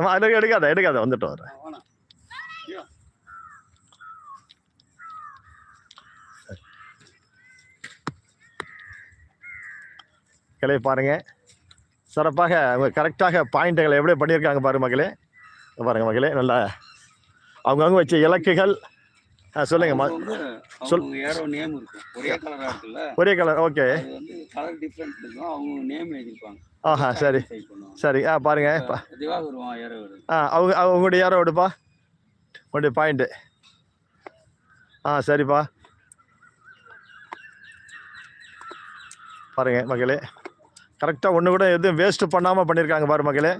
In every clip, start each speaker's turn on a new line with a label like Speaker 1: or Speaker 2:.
Speaker 1: அதில் எடுக்காத வந்துட்டு வரேன். கிளை பாருங்க, சிறப்பாக கரெக்டாக பாயிண்ட்டுகளை எப்படி பண்ணியிருக்காங்க பாருங்க மக்களே. பாருங்க மக்களே, நல்லா அவங்கவுங்க வச்ச இலக்குகள். சொல்லுங்க. ஒரே கலர். ஓகே. ஆஹா, சரி சரி. பாருங்க. அவங்களுடைய யாரோ விடுப்பா, உங்களுடைய பாயிண்ட்டு. சரிப்பா. பாருங்க மக்களே, கரெக்டாக ஒன்று கூட எதுவும் வேஸ்ட்டு பண்ணாமல் பண்ணியிருக்காங்க பாரு மக்களே.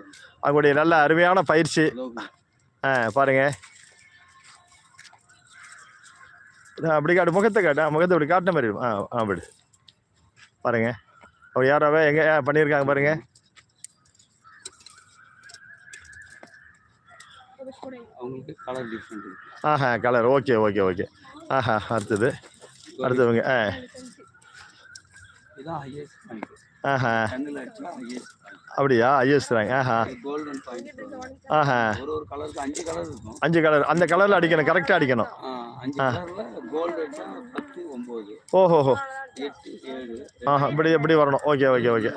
Speaker 1: அவங்களுடைய நல்ல அருமையான பயிற்சி. பாருங்க. அப்படி காட்டு, முகத்தை காட்டு. முகத்தை அப்படி காட்டின மாதிரி அப்படி பாருங்க. அவர் யாராவே எங்கே பண்ணியிருக்காங்க பாருங்க. கலர். Okay okay okay. அடுத்தவங்க. அப்படியா? IS rank. 5 கலர். அந்த கலரில் அடிக்கணும், கரெக்டாக அடிக்கணும். ஓஹோஹோ. இப்படி வரணும். Okay okay okay.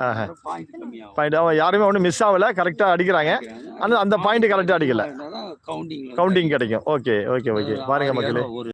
Speaker 1: பாயிண்ட் அவன் யாருமே ஒன்றும் மிஸ் ஆகலை, கரெக்டாக அடிக்கிறாங்க. ஆனால் அந்த பாயிண்ட் கரெக்டாக அடிக்கல, கவுண்டிங் கிடைக்கும். Okay okay okay. பாருங்க மக்களே.